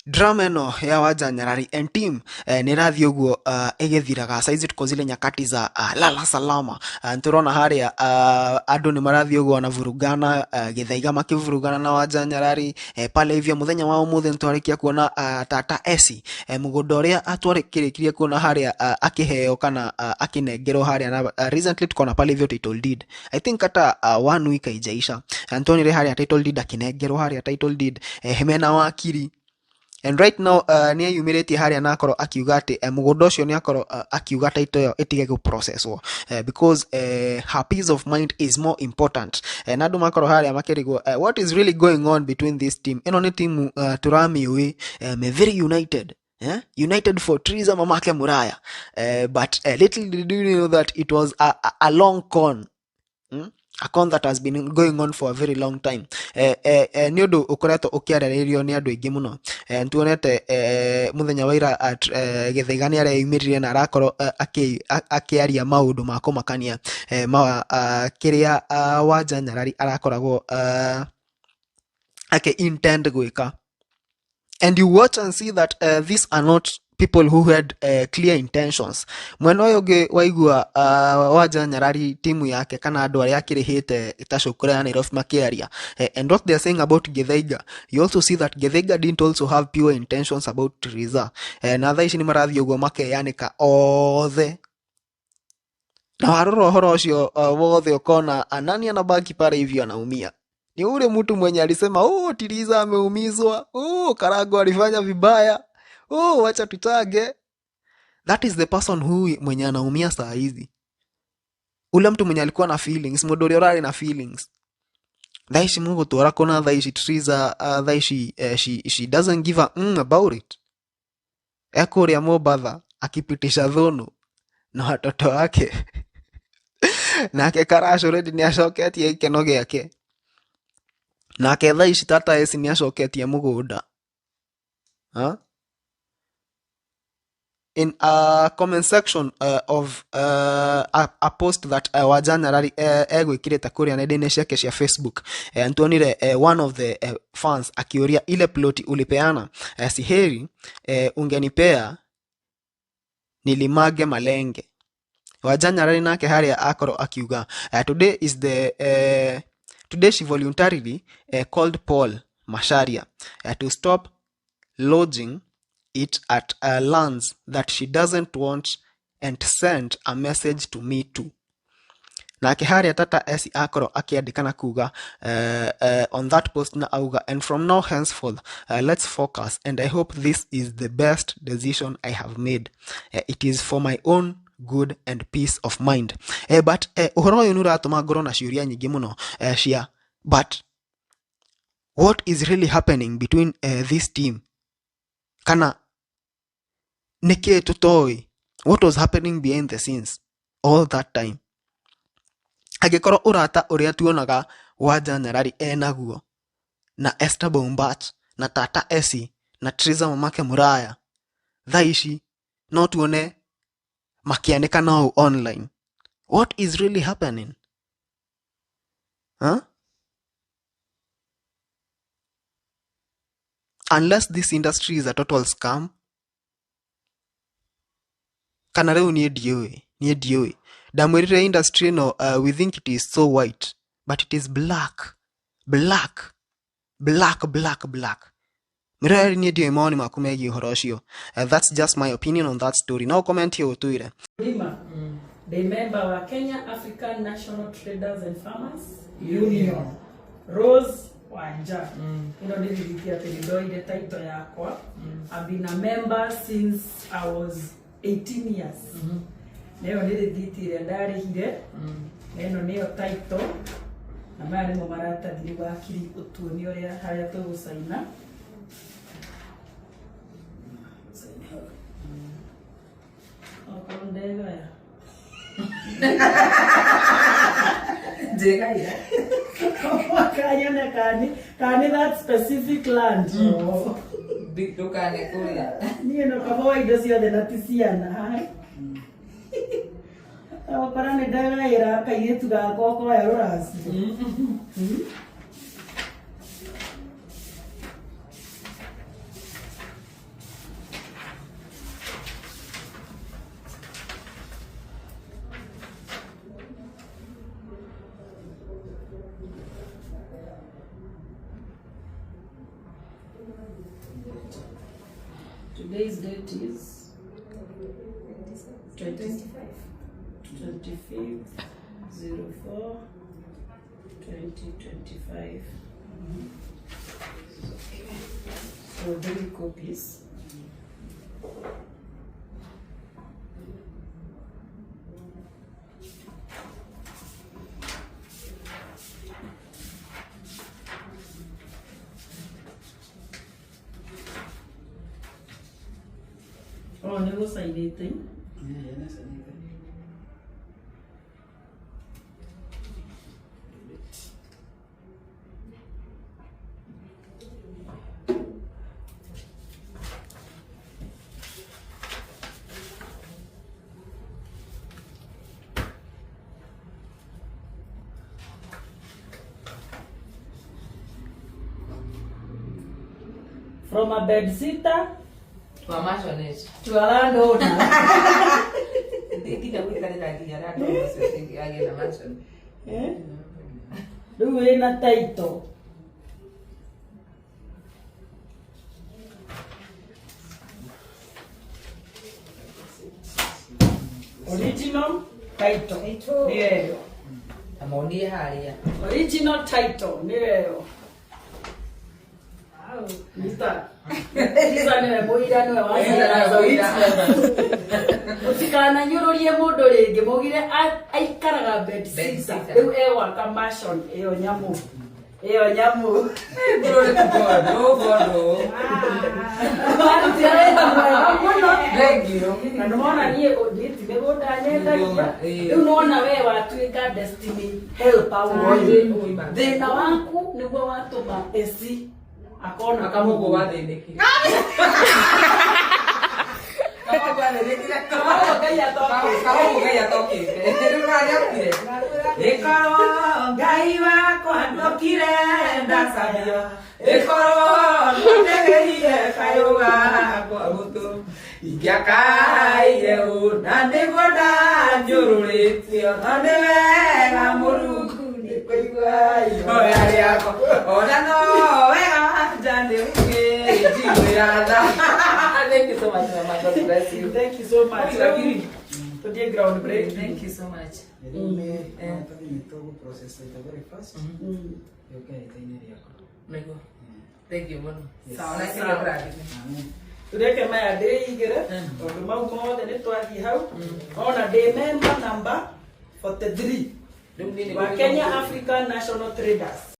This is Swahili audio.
drama ĩno ya Wanja Nyarari and team nĩrathiĩ ũguo ĩgĩthiraga saizi tuko zile nyakati za lala salama. Nturona harĩa andũ nĩ marathiĩ ũguo na vurugana gĩthaiga makĩvurugana na Wanja Nyarari pale hivyo muthenya wa ũmũthĩ nĩtwarĩkia kuona TATA ESSY mũgũnda ũrĩa atwarĩkĩrĩkirie kuona harĩa akĩheo kana akĩnengerwo harĩa na recently tukona pale hivyo title deed. I think hata 1 week haijaisha Antonire harĩa title deed akĩnengerwo harĩa title deed hemena wakiri. And right now ni ayumirĩtie harĩa na akorwo akiuga atĩ mũgũnda ũcio nĩ akorwo akiuga title ĩyo ĩtige gũ processwo because her peace of mind is more important. Na andũ makorwo harĩa makĩrigwo what is really going on between this team. Ĩno nĩ team turamiũĩ me very united. United for treason mamake Muraya. But little did you know that it was a long con. A con that has been going on for a very long time. Ni undu ukoretwo ukiarĩrĩrio nĩ andũ aingĩ mũno. Ntuonete muthenya wa ira at gĩthaiga nĩ areyumirire na arakorwo akĩaria maũndũ ma kũmakania kĩrĩa Wanja Nyarari arakoragwo intend gwĩka. And you watch and see that these are not people who had clear intentions. Mwena ũyũ ũngĩ waigua Wanja Nyarari timu yake kana andũ arĩa akĩrĩhĩte itacukura ya Nairobi makĩaria and what they are saying about Githaiga, you also see that Githaiga didn't also have pure intentions about Teresa. Na thaa ici nĩ marathiĩ ũguo makeyanĩka othe. Na warora ũhoro ũcio wothe ũkona nani anabaki pale hivyo anaumia. Ni ule mtu mwenye alisema Teresa ameumizwa, Karago alifanya vibaya, wacha tutage. That is the person who mwenye anaumia saa hizi. Ule mtu mwenye alikuwa na feelings, modori orari na feelings. Dhaishi mungu tuwara kona dhaishi Teresa, dhaishi she doesn't give a about it. Eko ria mobadha, akipitisha dhono na watoto wake. Na ake karasho redi ni ashoketi ya ikenoge yake. Na ketha ici TATA ESSY ni acoketie mũgũnda. In a comment section of a post that Wanja Nyarari egwĩkĩrĩte kũrĩa nenda-inĩ ciake cia Facebook, Antonire one of the fans akĩũria ile ploti ulipeana si heri ungenipea nilimage malenge. Wanja Nyarari nake harĩa akorwo akiuga Today she voluntarily called Paul Masharia to stop lodging it at lands that she doesn't want and send a message to me too. Na kiharia TATA ESSY akoro akiandika na kuga on that post na auga, and from now henceforth let's focus, and I hope this is the best decision I have made. It is for my own good and peace of mind. But uhoro uyu nuratuma ngoro na ciuria nyingi muno cia but what is really happening between this team? Kana nike tutoi what was happening behind the scenes all that time? Agikoro urata uria tuonaga Wanja Nyarari enaguo na Esther Bombat na TATA ESSY na Teresa mamake Muraya, thaishi no tuone makianeka nao online. What is really happening? Unless this industry is a total scam. Kana reu nie dioi. Damwirire industry no we think it is so white, but it is black. Mirari nie dioi maoni makumegi uhoro. That's just my opinion on that story. Now comment here utuire. The member wa Kenya African National Traders and Farmers Union, Rose Wanja. Nilithikia ile title yakwa. I've been a member since I was 18 years. Leo nilithitia ndarihire. Neno niyo title. Na mari mo marata diliwa akiri utuoni oria haria tugusaina. Ndega ya. Kani that specific land. Big dukane kuya. Niye no kawaida sio de natisiana hai. Para ne daga era kaiyetu ga koko ya rorasi. Today's date is 25th 04 2025. So 3 copies. Oh, never say anything. From a bed sitter To a maisonette. to a landowner. Ndiga gwikarira nginya randu ucio tingiagia na mansion. Rĩu wĩna title. Original title. Nĩyo ĩyo. Amonie haria. Original title nĩyo ĩyo. Nita. Nita nĩwe mũira nĩwe waciara. Mũtikananyũrũrie mũndũ rĩngĩ mũgire aikaraga bed sitter. Rĩu egwaka mansion ĩyo nyamũ. Ĩyo nyamũ. Thank you. Na nĩwona niĩ ũndĩti mĩgũnda nyendagia. Rĩu nĩwona we watuĩka destiny helper woyũ. Thĩna waku nĩguo watũma ESSY akona Akamugo wathĩnĩkire. Ngai atokĩte. Rĩu nĩanyokire. Ĩkorwo Ngai wakwa ndokire ndacabio. Ĩkorwo ndegeire kayũ gakwa gũtũ. Ingĩakaire ũũ na nĩguo ndanjũrũrĩtio. Na nĩ wega Mũrungu nĩkũigua ihoya rĩakwa. Ona no wega wanja nĩũkĩnjiguĩra tha. Thank you so much, Mama. God bless you. Thank you so much. Today ground break. Thank you so much. Nĩguo. Thank you mũno. Sawa, Na sawa. kĩrĩa ũrathime. Tureke maya ndĩigĩre tondũ mau mothe nĩ twathiĩ hau. Ona ndĩ member number 43 Rĩu nĩ wa Kenya African National Traders.